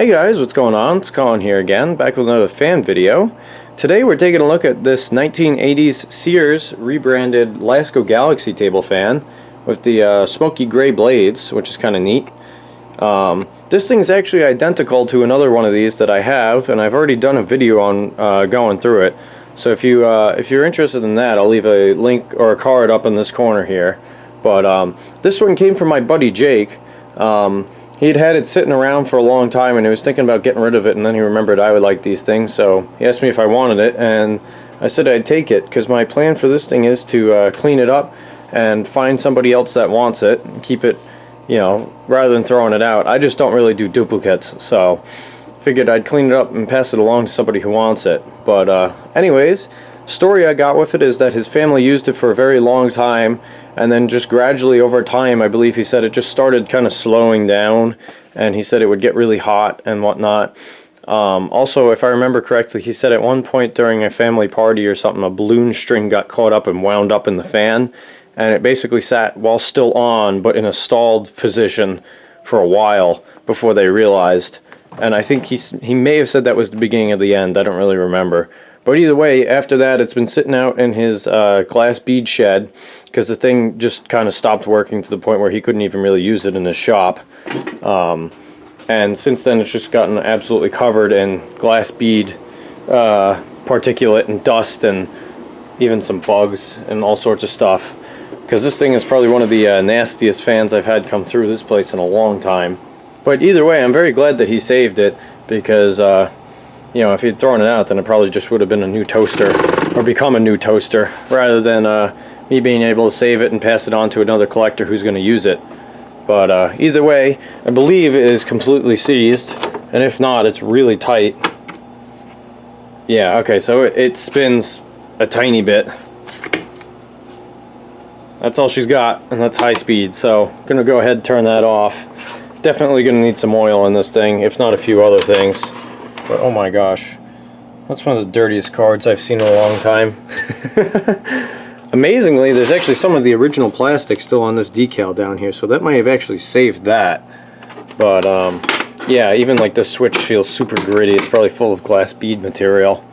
Hey guys, what's going on? It's Colin here again, back with another fan video. Today we're taking a look at this 1980s Sears rebranded Lasko Galaxy table fan with the smoky gray blades, which is kind of neat. This thing is actually identical to another one of these that I have, and I've already done a video on going through it. So if you're interested in that, I'll leave a link or a card up in this corner here. But this one came from my buddy Jake. He'd had it sitting around for a long time and he was thinking about getting rid of it, and then he remembered I would like these things, so he asked me if I wanted it, and I said I'd take it because my plan for this thing is to clean it up and find somebody else that wants it and keep it, you know, rather than throwing it out. I just don't really do duplicates, so figured I'd clean it up and pass it along to somebody who wants it. But anyways, story I got with it is that his family used it for a very long time, and then just gradually over time, I believe he said, it just started kind of slowing down, and he said it would get really hot and whatnot. Also, if I remember correctly, he said at one point during a family party or something, a balloon string got caught up and wound up in the fan, and it basically sat while still on, but in a stalled position for a while before they realized. And I think he may have said that was the beginning of the end. I don't really remember. But either way, after that, it's been sitting out in his glass bead shed because the thing just kind of stopped working to the point where he couldn't even really use it in his shop. And since then, it's just gotten absolutely covered in glass bead particulate and dust and even some bugs and all sorts of stuff. Because this thing is probably one of the nastiest fans I've had come through this place in a long time. But either way, I'm very glad that he saved it because you know, if he'd thrown it out, then it probably just would have been a new toaster, or become a new toaster, rather than me being able to save it and pass it on to another collector who's going to use it. But either way, I believe it is completely seized, and if not, it's really tight. Yeah, okay, so it spins a tiny bit. That's all she's got, and that's high speed, so I'm going to go ahead and turn that off. Definitely going to need some oil in this thing, if not a few other things. But oh my gosh, that's one of the dirtiest cards I've seen in a long time. Amazingly, there's actually some of the original plastic still on this decal down here, so that might have actually saved that. But yeah, even like this switch feels super gritty. It's probably full of glass bead material.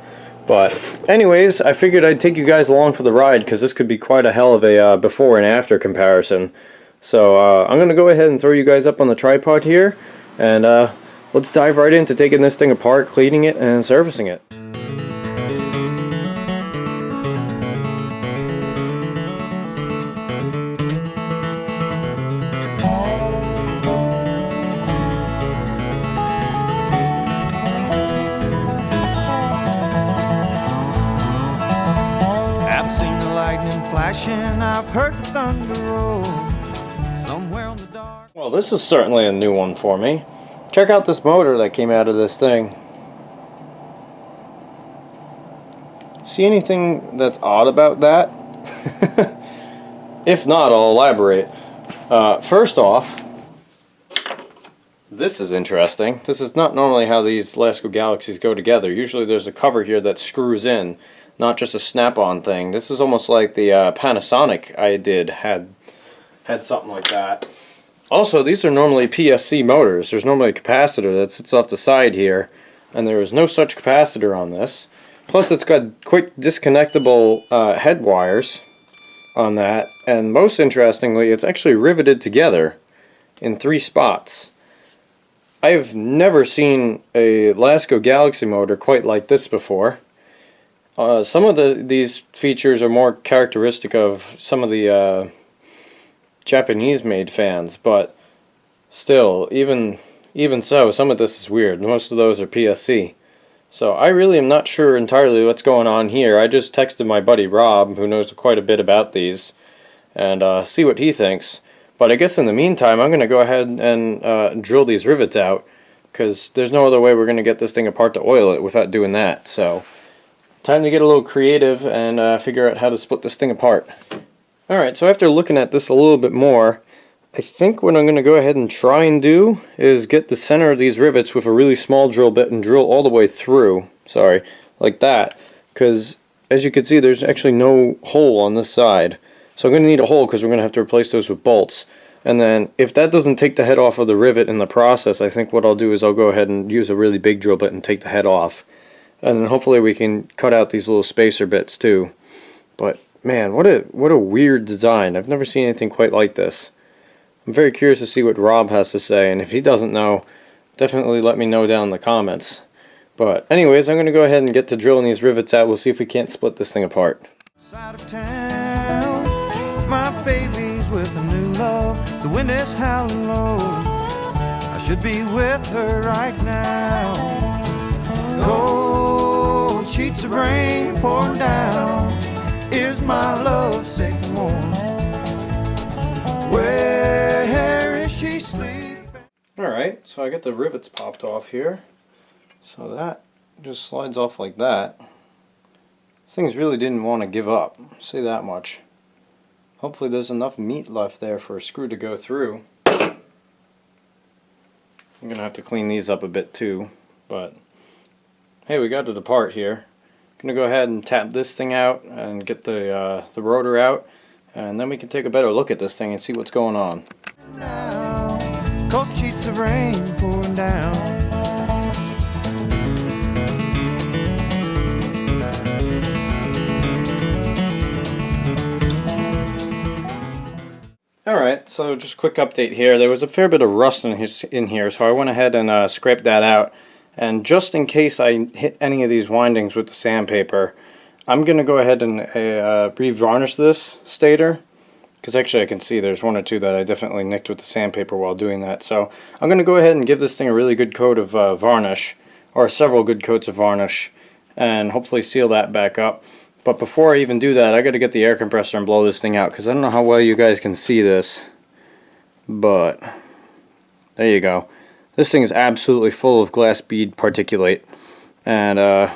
But anyways, I figured I'd take you guys along for the ride because this could be quite a hell of a before and after comparison. So I'm going to go ahead and throw you guys up on the tripod here, and let's dive right into taking this thing apart, cleaning it, and servicing it. I've seen the lightning flashing, I've heard the thunder roll, somewhere in the dark. Well, this is certainly a new one for me. Check out this motor that came out of this thing. See anything that's odd about that? If not, I'll elaborate. First off, this is interesting. This is not normally how these Lasko Galaxies go together. Usually there's a cover here that screws in, not just a snap-on thing. This is almost like the Panasonic I did had something like that. Also, these are normally PSC motors. There's normally a capacitor that sits off the side here, and there is no such capacitor on this. Plus, it's got quick disconnectable head wires on that, and most interestingly, it's actually riveted together in 3 spots. I've never seen a Lasko Galaxy motor quite like this before. Some of these features are more characteristic of some of the Japanese-made fans, but still, even so, some of this is weird. Most of those are PSC. So I really am not sure entirely what's going on here. I just texted my buddy Rob, who knows quite a bit about these, and see what he thinks. But I guess in the meantime, I'm going to go ahead and drill these rivets out, because there's no other way we're going to get this thing apart to oil it without doing that. So time to get a little creative and figure out how to split this thing apart. Alright, so after looking at this a little bit more, I think what I'm going to go ahead and try and do is get the center of these rivets with a really small drill bit and drill all the way through, like that, because as you can see there's actually no hole on this side. So I'm going to need a hole because we're going to have to replace those with bolts. And then if that doesn't take the head off of the rivet in the process, I think what I'll do is I'll go ahead and use a really big drill bit and take the head off. And then hopefully we can cut out these little spacer bits too. But man, what a weird design. I've never seen anything quite like this. I'm very curious to see what Rob has to say, and if he doesn't know, definitely let me know down in the comments. But anyways, I'm going to go ahead and get to drilling these rivets out. We'll see if we can't split this thing apart. Side of town, my baby's with a new love. The wind is howling low. I should be with her right now. Cold sheets of rain pouring down. Is my love safe and warm? Where is she sleeping? Alright, so I got the rivets popped off here. So that just slides off like that. These things really didn't want to give up, I'll say that much. Hopefully there's enough meat left there for a screw to go through. I'm going to have to clean these up a bit too, but hey, we got it apart here. I'm going to go ahead and tap this thing out and get the rotor out, and then we can take a better look at this thing and see what's going on. Now, cold sheets of rain pouring down. Alright, so just a quick update here. There was a fair bit of rust in here, so I went ahead and scraped that out. And just in case I hit any of these windings with the sandpaper, I'm going to go ahead and re-varnish this stator. Because actually I can see there's one or two that I definitely nicked with the sandpaper while doing that. So I'm going to go ahead and give this thing a really good coat of varnish, or several good coats of varnish, and hopefully seal that back up. But before I even do that, I got to get the air compressor and blow this thing out, because I don't know how well you guys can see this, but there you go. This thing is absolutely full of glass bead particulate, and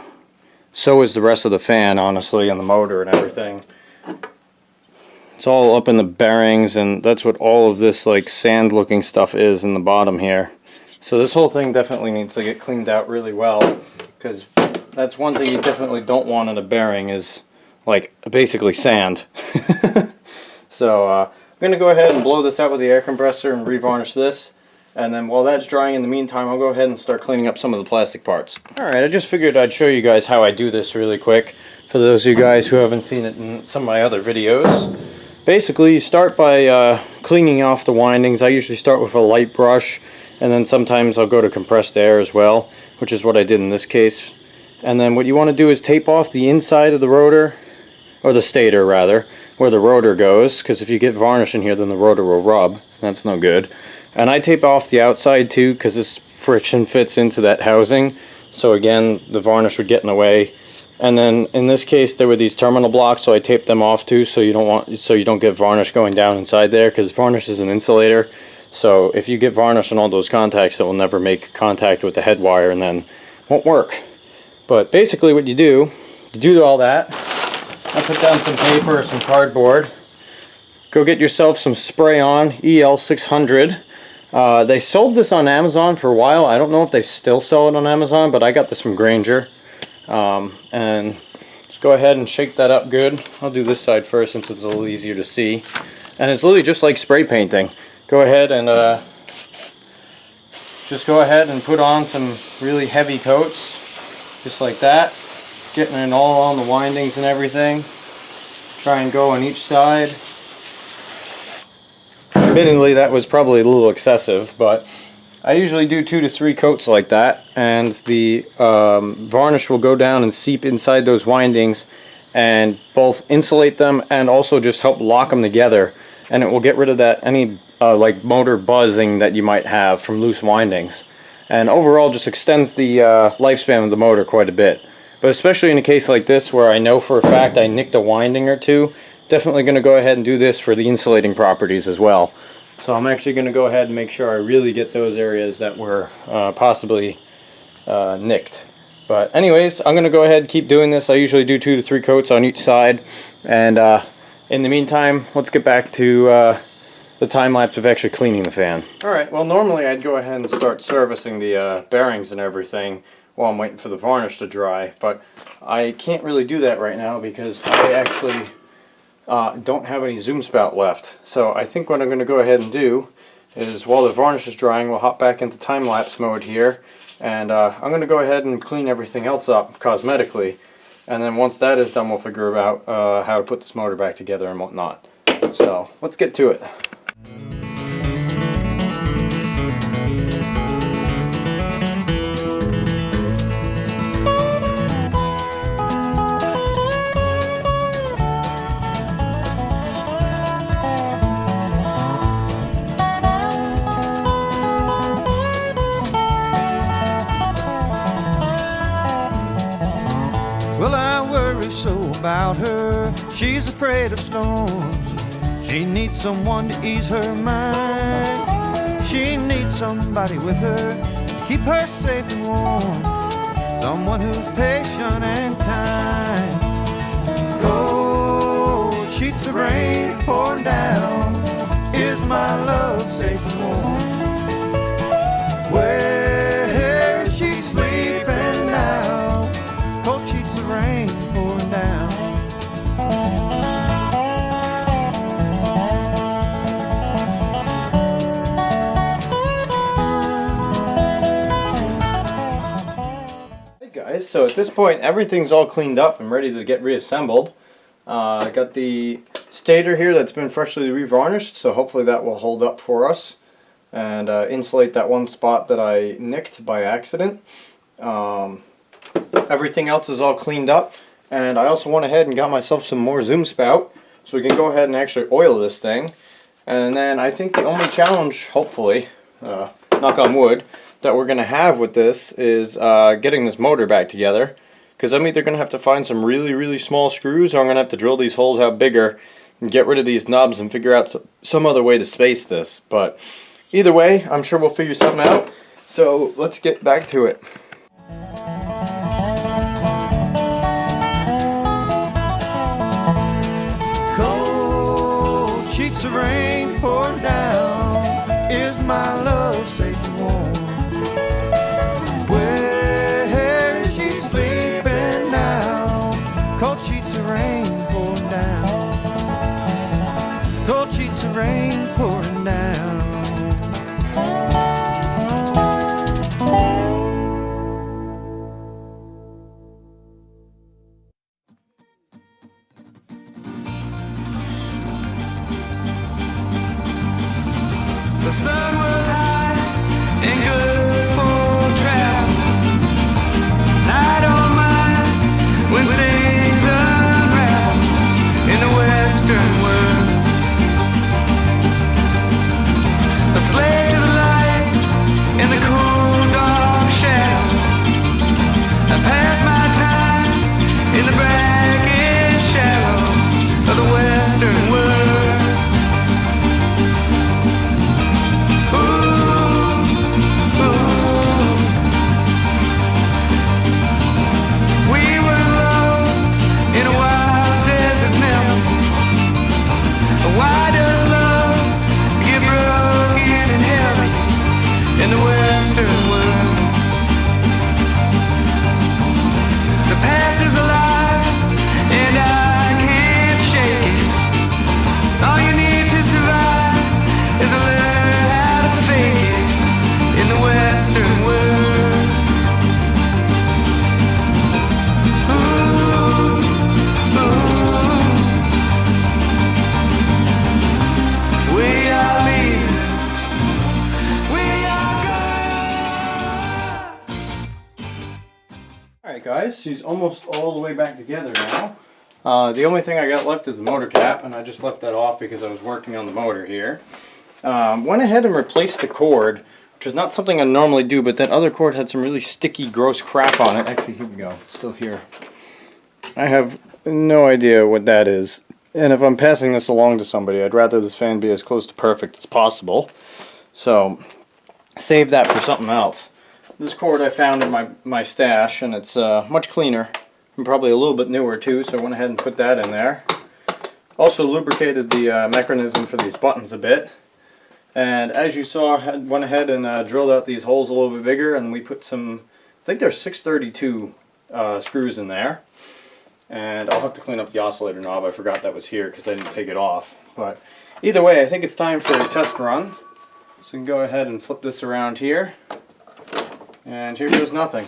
so is the rest of the fan, honestly, and the motor and everything. It's all up in the bearings, and that's what all of this like sand looking stuff is in the bottom here. So this whole thing definitely needs to get cleaned out really well, because that's one thing you definitely don't want in a bearing is like basically sand. So I'm going to go ahead and blow this out with the air compressor and re-varnish this. And then while that's drying in the meantime, I'll go ahead and start cleaning up some of the plastic parts. Alright, I just figured I'd show you guys how I do this really quick, for those of you guys who haven't seen it in some of my other videos. Basically, you start by cleaning off the windings. I usually start with a light brush, and then sometimes I'll go to compressed air as well, which is what I did in this case. And then what you want to do is tape off the inside of the rotor, or the stator rather, where the rotor goes, because if you get varnish in here then the rotor will rub. That's no good. And I tape off the outside too, because this friction fits into that housing, so again the varnish would get in the way. And then in this case there were these terminal blocks, so I taped them off too, so you don't get varnish going down inside there, because varnish is an insulator. So if you get varnish on all those contacts, it will never make contact with the head wire and then won't work. But basically what you do all that, I put down some paper or some cardboard. Go get yourself some spray-on EL600. They sold this on Amazon for a while. I don't know if they still sell it on Amazon, but I got this from Granger. And just go ahead and shake that up good. I'll do this side first since it's a little easier to see. And it's literally just like spray painting. Go ahead and just go ahead and put on some really heavy coats, just like that. Getting it all on the windings and everything. Try and go on each side. Admittedly, that was probably a little excessive, but I usually do 2 to 3 coats like that, and the varnish will go down and seep inside those windings and both insulate them and also just help lock them together, and it will get rid of that any like motor buzzing that you might have from loose windings, and overall just extends the lifespan of the motor quite a bit. But especially in a case like this where I know for a fact I nicked a winding or two, definitely going to go ahead and do this for the insulating properties as well. So I'm actually going to go ahead and make sure I really get those areas that were possibly nicked. But anyways, I'm going to go ahead and keep doing this. I usually do 2 to 3 coats on each side. And in the meantime, let's get back to the time lapse of actually cleaning the fan. Alright, well normally I'd go ahead and start servicing the bearings and everything while I'm waiting for the varnish to dry. But I can't really do that right now because I actually don't have any zoom spout left. So I think what I'm going to go ahead and do is, while the varnish is drying, we'll hop back into time-lapse mode here, and I'm going to go ahead and clean everything else up cosmetically, and then once that is done, we'll figure out how to put this motor back together and whatnot. So let's get to it. Well, I worry so about her. She's afraid of storms. She needs someone to ease her mind. She needs somebody with her to keep her safe and warm. Someone who's patient and kind. Cold sheets of rain pouring down. Is my love safe and warm? Where is she sleeping now? Cold sheets of rain pouring down. Hey guys, so at this point everything's all cleaned up and ready to get reassembled. I got the stator here that's been freshly revarnished, so hopefully that will hold up for us and insulate that one spot that I nicked by accident. Everything else is all cleaned up, and I also went ahead and got myself some more zoom spout so we can go ahead and actually oil this thing. And then I think the only challenge, hopefully, knock on wood, that we're going to have with this is getting this motor back together, because I'm either going to have to find some really small screws, or I'm going to have to drill these holes out bigger and get rid of these knobs and figure out some other way to space this. But either way, I'm sure we'll figure something out, so let's get back to it. Cold sheets of rain pouring down. Is my love safe and warm? Where is she sleeping now? Cold sheets of rain pouring down. Cold sheets of rain pouring down. The sun was high and good for travel. I don't mind when things unravel in the western world. A slave to the light and the cold dark shadow. I pass my time in the brackish shadow of the western world. Why does love get broken and heavy in the western world? The past is alive and I can't shake it. All you need to survive is to learn how to fake it in the western world. Ooh, ooh. We are leaving. We are going. Alright guys, she's almost all the way back together now. The only thing I got left is the motor cap, and I just left that off because I was working on the motor here. Went ahead and replaced the cord, which is not something I normally do, but that other cord had some really sticky, gross crap on it. Actually, here we go. It's still here. I have no idea what that is. And if I'm passing this along to somebody, I'd rather this fan be as close to perfect as possible. So, save that for something else. This cord I found in my stash, and it's much cleaner. And probably a little bit newer too, so I went ahead and put that in there. Also lubricated the mechanism for these buttons a bit. And as you saw, I went ahead and drilled out these holes a little bit bigger, and we put some, I think they're 632 screws in there. And I'll have to clean up the oscillator knob. I forgot that was here because I didn't take it off. But either way, I think it's time for a test run. So we can go ahead and flip this around here. And here goes nothing.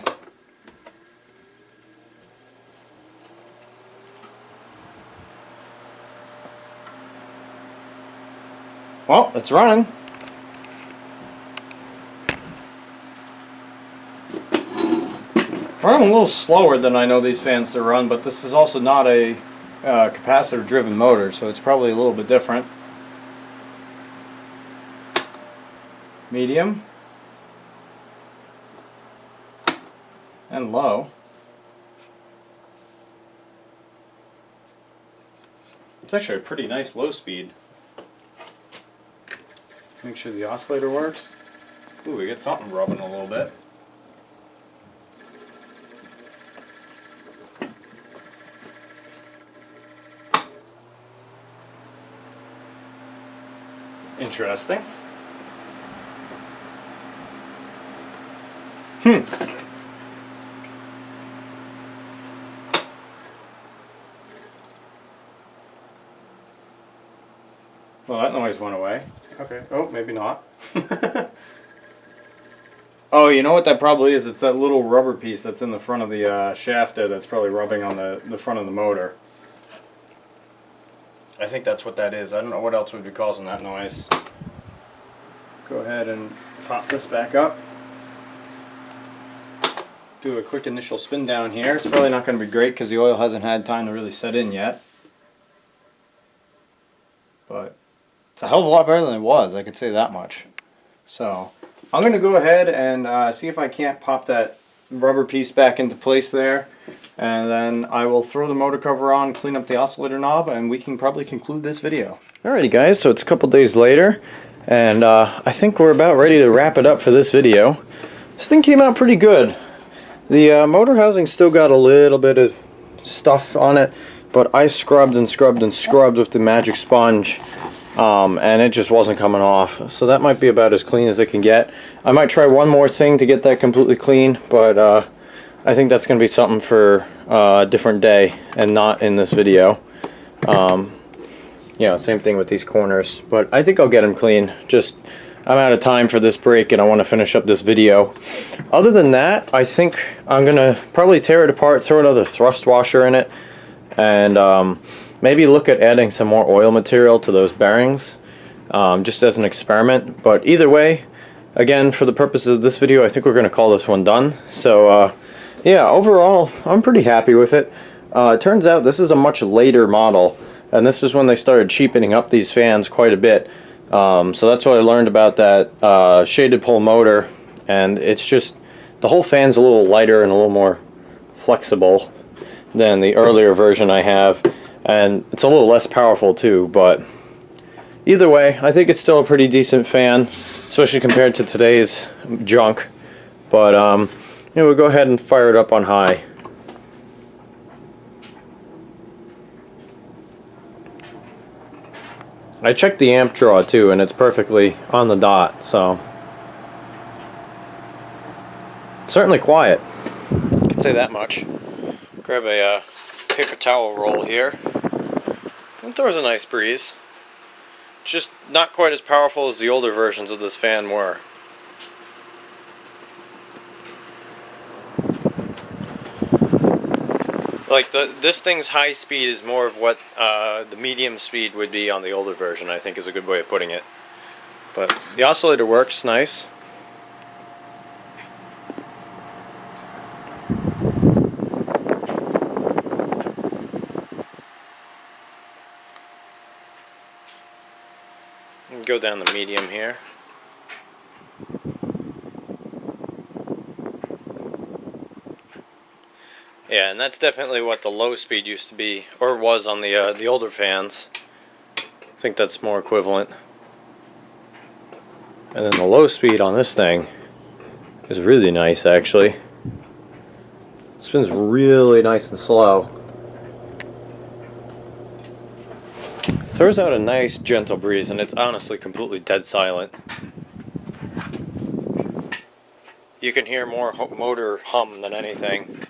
Well, it's running. Running a little slower than I know these fans to run, but this is also not a capacitor driven motor, so it's probably a little bit different. Medium. And low. It's actually a pretty nice low speed. Make sure the oscillator works. Ooh, we get something rubbing a little bit. Interesting. Well, that noise went away. Okay. Oh, maybe not. Oh, you know what that probably is? It's that little rubber piece that's in the front of the shaft there that's probably rubbing on the front of the motor. I think that's what that is. I don't know what else would be causing that noise. Go ahead and pop this back up. Do a quick initial spin down here. It's probably not going to be great because the oil hasn't had time to really set in yet. But it's a hell of a lot better than it was, I could say that much. So I'm going to go ahead and see if I can't pop that rubber piece back into place there. And then I will throw the motor cover on, clean up the oscillator knob, and we can probably conclude this video. Alrighty guys, so it's a couple days later, and I think we're about ready to wrap it up for this video. This thing came out pretty good. The motor housing still got a little bit of stuff on it, but I scrubbed and scrubbed and scrubbed with the magic sponge, and it just wasn't coming off. So that might be about as clean as it can get. I might try one more thing to get that completely clean, but I think that's going to be something for a different day and not in this video. You know, same thing with these corners, but I think I'll get them clean. Just I'm out of time for this break and I want to finish up this video. Other than that, I think I'm going to probably tear it apart, throw another thrust washer in it, and maybe look at adding some more oil material to those bearings, just as an experiment. But either way, again, for the purposes of this video, I think we're going to call this one done. So yeah, overall, I'm pretty happy with it. It turns out this is a much later model, and this is when they started cheapening up these fans quite a bit. So that's what I learned about that shaded pole motor, and it's just, the whole fan's a little lighter and a little more flexible than the earlier version I have, and it's a little less powerful too, but either way, I think it's still a pretty decent fan, especially compared to today's junk. But you know, we'll go ahead and fire it up on high. I checked the amp draw too, and it's perfectly on the dot, so certainly quiet. I can say that much. Grab a paper towel roll here. It throws a nice breeze. Just not quite as powerful as the older versions of this fan were. Like this thing's high speed is more of what the medium speed would be on the older version, I think is a good way of putting it. But the oscillator works nice. Go down the medium here. Yeah, and that's definitely what the low speed used to be, or was on the older fans. I think that's more equivalent. And then the low speed on this thing is really nice, actually. It spins really nice and slow. Throws out a nice gentle breeze, and it's honestly completely dead silent. You can hear more motor hum than anything.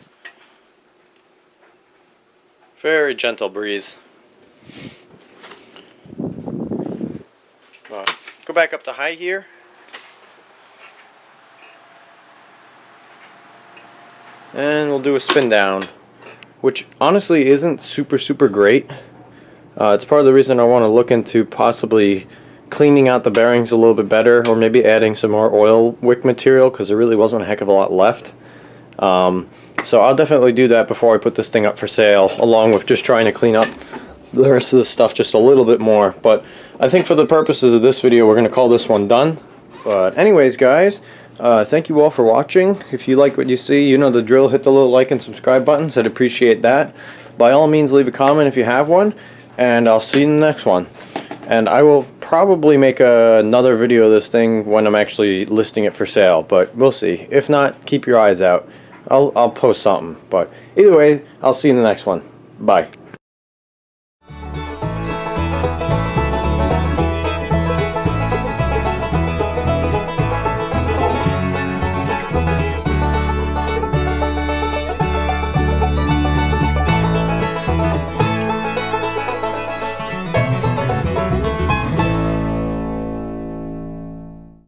Very gentle breeze. Go back up to high here. And we'll do a spin down, which honestly isn't super great. It's part of the reason I want to look into possibly cleaning out the bearings a little bit better, or maybe adding some more oil wick material, because there really wasn't a heck of a lot left. So I'll definitely do that before I put this thing up for sale, along with just trying to clean up the rest of the stuff just a little bit more. But I think for the purposes of this video, we're going to call this one done. But anyways, guys, thank you all for watching. If you like what you see, you know the drill. Hit the little like and subscribe buttons. I'd appreciate that. By all means, leave a comment if you have one, and I'll see you in the next one. And I will probably make another video of this thing when I'm actually listing it for sale, but we'll see. If not, keep your eyes out. I'll post something. But either way, I'll see you in the next one. Bye.